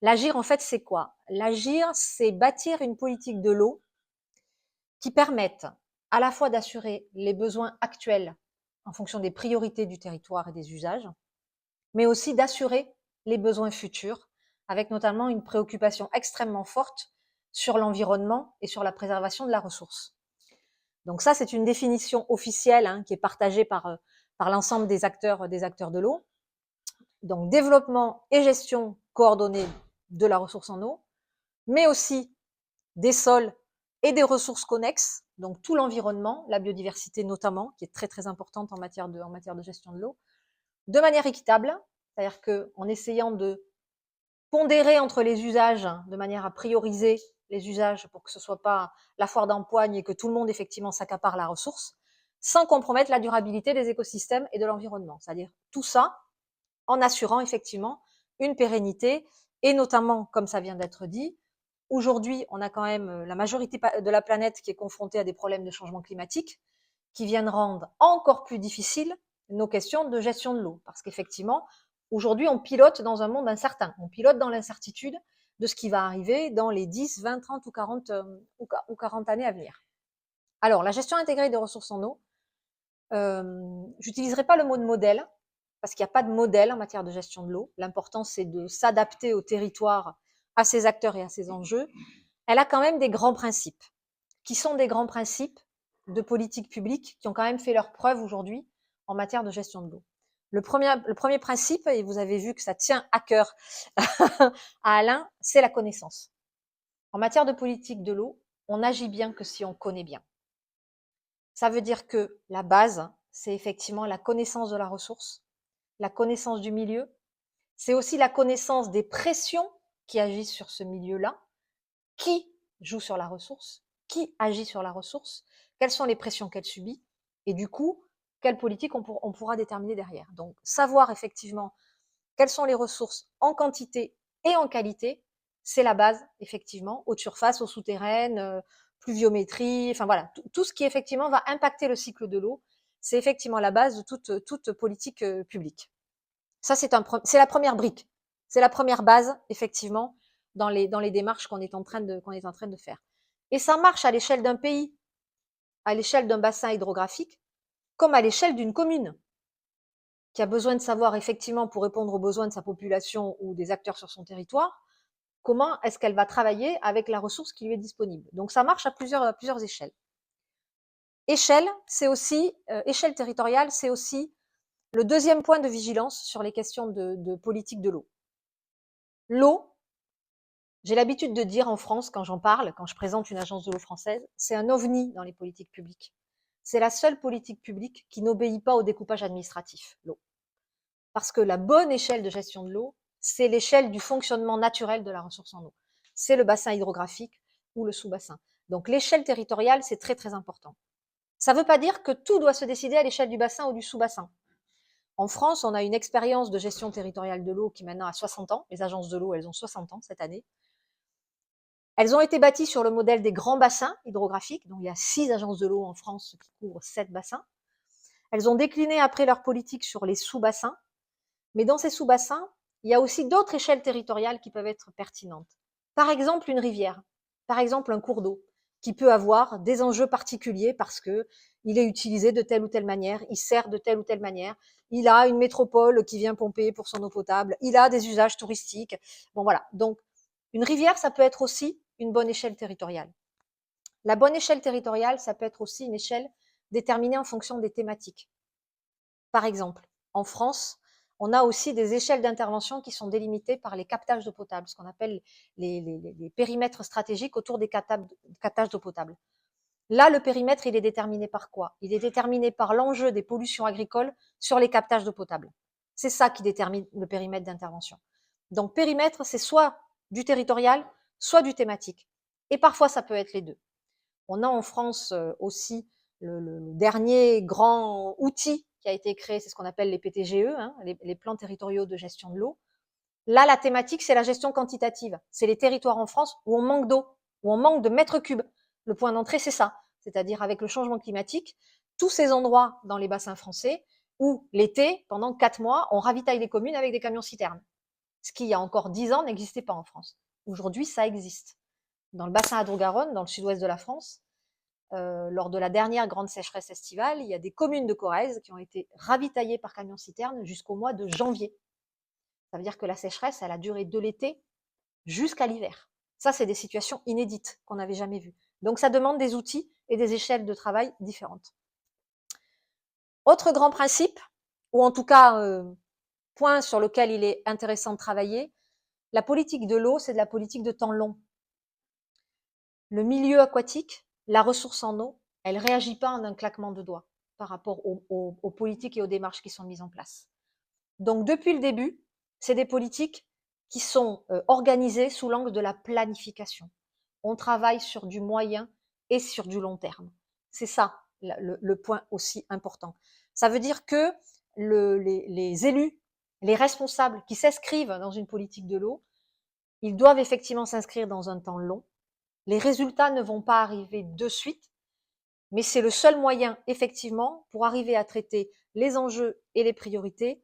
L'agir, en fait, c'est quoi? L'agir, c'est bâtir une politique de l'eau qui permette à la fois d'assurer les besoins actuels en fonction des priorités du territoire et des usages, mais aussi d'assurer les besoins futurs, avec notamment une préoccupation extrêmement forte sur l'environnement et sur la préservation de la ressource. Donc ça, c'est une définition officielle qui est partagée par l'ensemble des acteurs de l'eau. Donc développement et gestion coordonnée de la ressource en eau, mais aussi des sols et des ressources connexes, donc tout l'environnement, la biodiversité notamment, qui est très très importante en matière de gestion de l'eau, de manière équitable, c'est-à-dire qu'en essayant de pondérer entre les usages, de manière à prioriser les usages pour que ce soit pas la foire d'empoigne et que tout le monde effectivement s'accapare la ressource, sans compromettre la durabilité des écosystèmes et de l'environnement. C'est-à-dire tout ça en assurant effectivement une pérennité et notamment, comme ça vient d'être dit, aujourd'hui, on a quand même la majorité de la planète qui est confrontée à des problèmes de changement climatique qui viennent rendre encore plus difficile nos questions de gestion de l'eau. Parce qu'effectivement, aujourd'hui, on pilote dans un monde incertain. On pilote dans l'incertitude de ce qui va arriver dans les 10, 20, 30 ou 40 années à venir. Alors, la gestion intégrée des ressources en eau, j'utiliserai pas le mot de modèle, parce qu'il n'y a pas de modèle en matière de gestion de l'eau. L'important, c'est de s'adapter au territoire, à ses acteurs et à ses enjeux. Elle a quand même des grands principes, qui sont des grands principes de politique publique, qui ont quand même fait leur preuve aujourd'hui en matière de gestion de l'eau. Le premier principe, et vous avez vu que ça tient à cœur à Alain, c'est la connaissance. En matière de politique de l'eau, on n'agit bien que si on connaît bien. Ça veut dire que la base, c'est effectivement la connaissance de la ressource, la connaissance du milieu. C'est aussi la connaissance des pressions qui agissent sur ce milieu-là, qui joue sur la ressource, qui agit sur la ressource, quelles sont les pressions qu'elle subit, et du coup, quelle politique on pourra déterminer derrière. Donc, savoir effectivement quelles sont les ressources en quantité et en qualité, c'est la base, effectivement, haute surface, eau souterraine, pluviométrie, enfin voilà, tout ce qui effectivement va impacter le cycle de l'eau, c'est effectivement la base de toute politique publique. Ça, c'est la première brique, c'est la première base, effectivement, dans les démarches qu'on est en train de faire. Et ça marche à l'échelle d'un pays, à l'échelle d'un bassin hydrographique, comme à l'échelle d'une commune qui a besoin de savoir effectivement pour répondre aux besoins de sa population ou des acteurs sur son territoire, comment est-ce qu'elle va travailler avec la ressource qui lui est disponible. Donc ça marche à plusieurs échelles. Échelle, c'est aussi, échelle territoriale, c'est aussi le deuxième point de vigilance sur les questions de politique de l'eau. L'eau, j'ai l'habitude de dire en France, quand j'en parle, quand je présente une agence de l'eau française, c'est un ovni dans les politiques publiques. C'est la seule politique publique qui n'obéit pas au découpage administratif, l'eau. Parce que la bonne échelle de gestion de l'eau, c'est l'échelle du fonctionnement naturel de la ressource en eau. C'est le bassin hydrographique ou le sous-bassin. Donc l'échelle territoriale, c'est très très important. Ça ne veut pas dire que tout doit se décider à l'échelle du bassin ou du sous-bassin. En France, on a une expérience de gestion territoriale de l'eau qui maintenant a 60 ans. Les agences de l'eau, elles ont 60 ans cette année. Elles ont été bâties sur le modèle des grands bassins hydrographiques. Donc il y a 6 agences de l'eau en France qui couvrent 7 bassins. Elles ont décliné après leur politique sur les sous-bassins. Mais dans ces sous-bassins, il y a aussi d'autres échelles territoriales qui peuvent être pertinentes. Par exemple, une rivière, par exemple un cours d'eau, qui peut avoir des enjeux particuliers parce que il est utilisé de telle ou telle manière, il sert de telle ou telle manière, il a une métropole qui vient pomper pour son eau potable, il a des usages touristiques. Bon voilà, donc une rivière, ça peut être aussi une bonne échelle territoriale. La bonne échelle territoriale, ça peut être aussi une échelle déterminée en fonction des thématiques. Par exemple, en France, on a aussi des échelles d'intervention qui sont délimitées par les captages d'eau potable, ce qu'on appelle les périmètres stratégiques autour des captages d'eau potable. Là, le périmètre, il est déterminé par quoi? Il est déterminé par l'enjeu des pollutions agricoles sur les captages d'eau potable. C'est ça qui détermine le périmètre d'intervention. Donc, périmètre, c'est soit du territorial, soit du thématique. Et parfois, ça peut être les deux. On a en France aussi le dernier grand outil qui a été créé, c'est ce qu'on appelle les PTGE, les plans territoriaux de gestion de l'eau. Là, la thématique, c'est la gestion quantitative. C'est les territoires en France où on manque d'eau, où on manque de mètres cubes. Le point d'entrée, c'est ça. C'est-à-dire avec le changement climatique, tous ces endroits dans les bassins français où l'été, pendant 4 mois, on ravitaille les communes avec des camions citernes. ce qui, il y a encore 10 ans, n'existait pas en France. Aujourd'hui, ça existe. Dans le bassin Adour-Garonne, dans le sud-ouest de la France, lors de la dernière grande sécheresse estivale, il y a des communes de Corrèze qui ont été ravitaillées par camion-citerne jusqu'au mois de janvier. Ça veut dire que la sécheresse, elle a duré de l'été jusqu'à l'hiver. Ça, c'est des situations inédites qu'on n'avait jamais vues. Donc, ça demande des outils et des échelles de travail différentes. Autre grand principe, ou en tout cas point sur lequel il est intéressant de travailler, la politique de l'eau, c'est de la politique de temps long. Le milieu aquatique, la ressource en eau, elle ne réagit pas en un claquement de doigts par rapport aux politiques et aux démarches qui sont mises en place. Donc, depuis le début, c'est des politiques qui sont organisées sous l'angle de la planification. On travaille sur du moyen et sur du long terme. C'est ça le point aussi important. Ça veut dire que les élus, les responsables qui s'inscrivent dans une politique de l'eau, ils doivent effectivement s'inscrire dans un temps long. Les résultats ne vont pas arriver de suite, mais c'est le seul moyen, effectivement, pour arriver à traiter les enjeux et les priorités,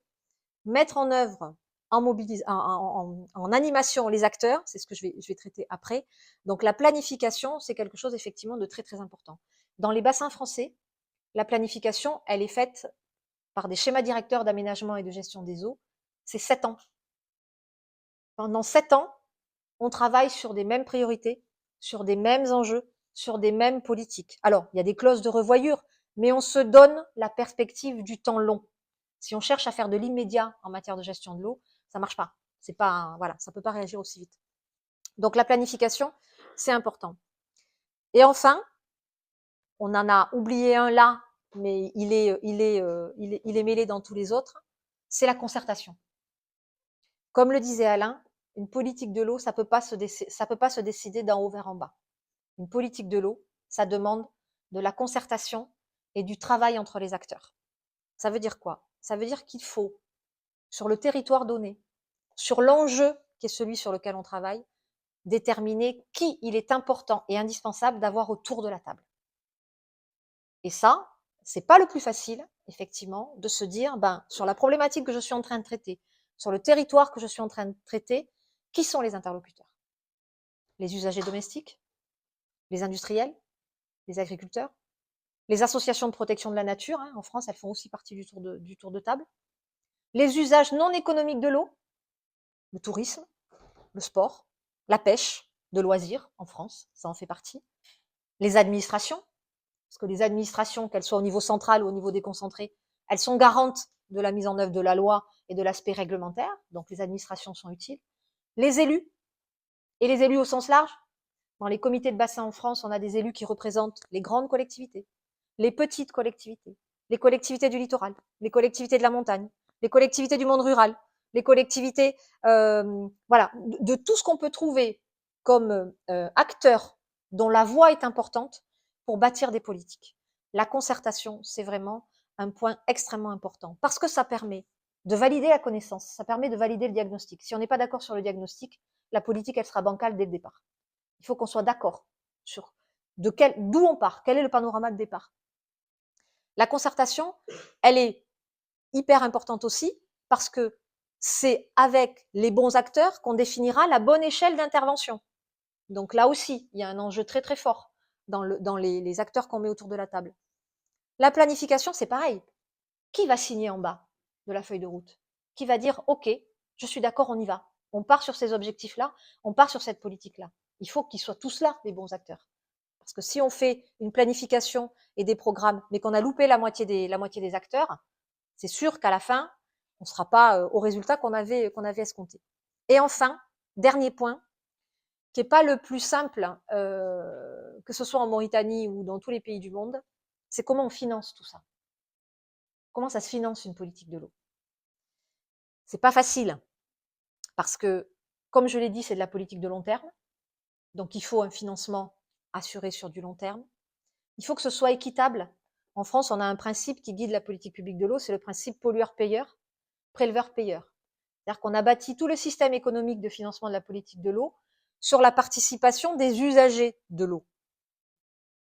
mettre en œuvre en animation les acteurs, c'est ce que je vais traiter après. Donc la planification, c'est quelque chose effectivement de très très important. Dans les bassins français, la planification, elle est faite par des schémas directeurs d'aménagement et de gestion des eaux. C'est 7 ans. Pendant 7 ans, on travaille sur des mêmes priorités, sur des mêmes enjeux, sur des mêmes politiques. Alors, il y a des clauses de revoyure, mais on se donne la perspective du temps long. Si on cherche à faire de l'immédiat en matière de gestion de l'eau, ça marche pas. C'est pas, voilà, ça peut pas réagir aussi vite. Donc la planification, c'est important. Et enfin, on en a oublié un là, mais il est mêlé dans tous les autres. C'est la concertation. Comme le disait Alain, une politique de l'eau, ça peut pas se décider d'en haut vers en bas. Une politique de l'eau, ça demande de la concertation et du travail entre les acteurs. Ça veut dire quoi? Ça veut dire qu'il faut, sur le territoire donné, sur l'enjeu qui est celui sur lequel on travaille, déterminer qui il est important et indispensable d'avoir autour de la table. Et ça, c'est pas le plus facile, effectivement, de se dire, ben, sur la problématique que je suis en train de traiter, sur le territoire que je suis en train de traiter, qui sont les interlocuteurs? Les usagers domestiques, les industriels, les agriculteurs, les associations de protection de la nature, hein, en France, elles font aussi partie du tour de table, les usages non économiques de l'eau, le tourisme, le sport, la pêche, de loisirs, en France, ça en fait partie, les administrations, parce que les administrations, qu'elles soient au niveau central ou au niveau déconcentré, elles sont garantes de la mise en œuvre de la loi et de l'aspect réglementaire, donc les administrations sont utiles, les élus, et les élus au sens large. Dans les comités de bassin en France, on a des élus qui représentent les grandes collectivités, les petites collectivités, les collectivités du littoral, les collectivités de la montagne, les collectivités du monde rural, les collectivités, voilà, de tout ce qu'on peut trouver comme acteurs dont la voix est importante pour bâtir des politiques. La concertation, c'est vraiment un point extrêmement important parce que ça permet de valider la connaissance, ça permet de valider le diagnostic. Si on n'est pas d'accord sur le diagnostic, la politique, elle sera bancale dès le départ. Il faut qu'on soit d'accord sur d'où on part, quel est le panorama de départ. La concertation, elle est hyper importante aussi parce que c'est avec les bons acteurs qu'on définira la bonne échelle d'intervention. Donc là aussi, il y a un enjeu très très fort dans les acteurs qu'on met autour de la table. La planification, c'est pareil. Qui va signer en bas de la feuille de route? Qui va dire, OK, je suis d'accord, on y va. On part sur ces objectifs-là, on part sur cette politique-là. Il faut qu'ils soient tous là, les bons acteurs. Parce que si on fait une planification et des programmes, mais qu'on a loupé la moitié des acteurs, c'est sûr qu'à la fin, on ne sera pas au résultat qu'on avait escompté. Et enfin, dernier point, qui n'est pas le plus simple, que ce soit en Mauritanie ou dans tous les pays du monde, c'est comment on finance tout ça. Comment ça se finance une politique de l'eau? C'est pas facile, parce que, comme je l'ai dit, c'est de la politique de long terme, donc il faut un financement assuré sur du long terme. Il faut que ce soit équitable. En France, on a un principe qui guide la politique publique de l'eau, c'est le principe pollueur-payeur, préleveur-payeur. C'est-à-dire qu'on a bâti tout le système économique de financement de la politique de l'eau sur la participation des usagers de l'eau.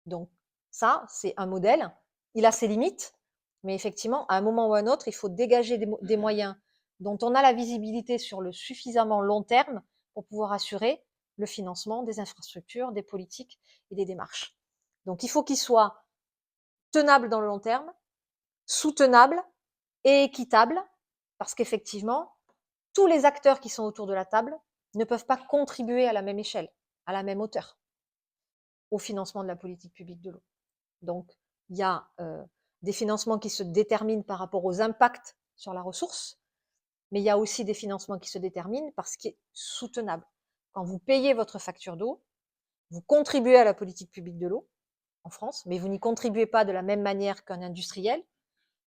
Donc ça, c'est un modèle. Il a ses limites, mais effectivement, à un moment ou à un autre, il faut dégager des moyens dont on a la visibilité sur le suffisamment long terme pour pouvoir assurer le financement des infrastructures, des politiques et des démarches. Donc il faut qu'il soit tenable dans le long terme, soutenable et équitable, parce qu'effectivement, tous les acteurs qui sont autour de la table ne peuvent pas contribuer à la même échelle, à la même hauteur, au financement de la politique publique de l'eau. Donc, il y a des financements qui se déterminent par rapport aux impacts sur la ressource, mais il y a aussi des financements qui se déterminent par ce qui est soutenable. Quand vous payez votre facture d'eau, vous contribuez à la politique publique de l'eau en France, mais vous n'y contribuez pas de la même manière qu'un industriel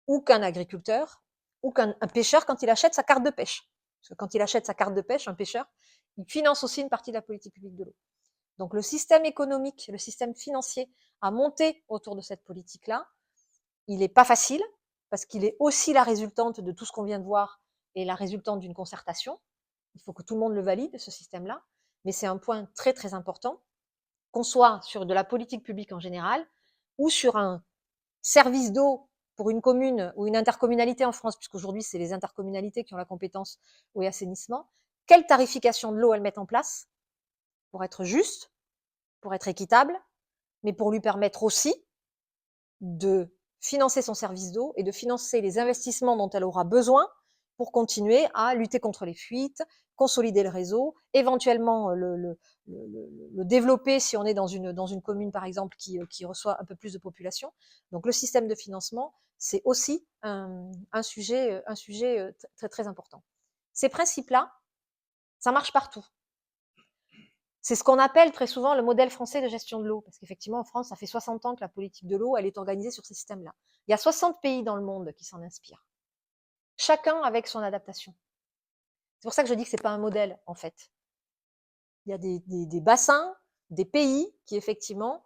ou qu'un agriculteur ou qu'un pêcheur quand il achète sa carte de pêche. Parce que quand il achète sa carte de pêche, un pêcheur, il finance aussi une partie de la politique publique de l'eau. Donc le système économique, le système financier a monté autour de cette politique-là. Il n'est pas facile parce qu'il est aussi la résultante de tout ce qu'on vient de voir et la résultante d'une concertation. Il faut que tout le monde le valide, ce système-là. Mais c'est un point très, très important, qu'on soit sur de la politique publique en général ou sur un service d'eau pour une commune ou une intercommunalité en France, puisqu'aujourd'hui, c'est les intercommunalités qui ont la compétence eau et assainissement. Quelle tarification de l'eau elles mettent en place pour être juste, pour être équitable, mais pour lui permettre aussi de financer son service d'eau et de financer les investissements dont elle aura besoin pour continuer à lutter contre les fuites, consolider le réseau, éventuellement le développer si on est dans une commune, par exemple, qui reçoit un peu plus de population. Donc le système de financement, c'est aussi un sujet très, très important. Ces principes-là, ça marche partout. C'est ce qu'on appelle très souvent le modèle français de gestion de l'eau, parce qu'effectivement, en France, ça fait 60 ans que la politique de l'eau, elle est organisée sur ces systèmes-là. Il y a 60 pays dans le monde qui s'en inspirent, chacun avec son adaptation. C'est pour ça que je dis que c'est pas un modèle, en fait. Il y a des bassins, des pays qui, effectivement,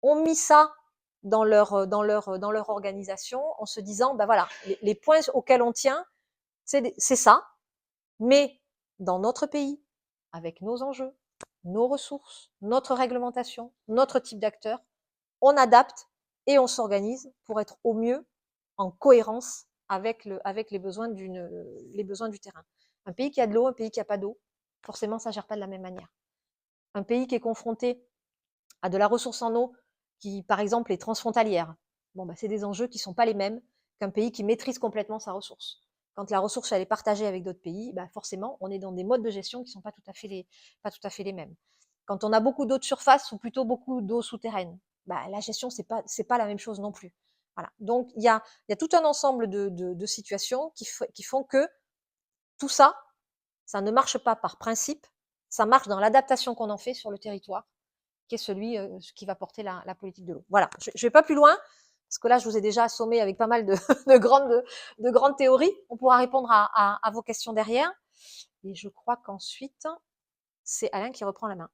ont mis ça dans leur organisation en se disant, ben voilà, les points auxquels on tient, c'est ça, mais dans notre pays, avec nos enjeux, nos ressources, notre réglementation, notre type d'acteur, on adapte et on s'organise pour être au mieux en cohérence avec les besoins du terrain. Un pays qui a de l'eau, un pays qui a pas d'eau, forcément, ça gère pas de la même manière. Un pays qui est confronté à de la ressource en eau qui, par exemple, est transfrontalière, bon, bah, c'est des enjeux qui sont pas les mêmes qu'un pays qui maîtrise complètement sa ressource. Quand la ressource elle est partagée avec d'autres pays, bah forcément, on est dans des modes de gestion qui sont pas tout à fait les mêmes. Quand on a beaucoup d'eau de surface ou plutôt beaucoup d'eau souterraine, bah, la gestion c'est pas la même chose non plus. Voilà. Donc il y a tout un ensemble de situations qui font que tout ça, ça ne marche pas par principe, ça marche dans l'adaptation qu'on en fait sur le territoire, qui est celui qui va porter la politique de l'eau. Voilà. Je vais pas plus loin. Parce que là, je vous ai déjà assommé avec pas mal de grandes théories. On pourra répondre à vos questions derrière. Et je crois qu'ensuite, c'est Alain qui reprend la main.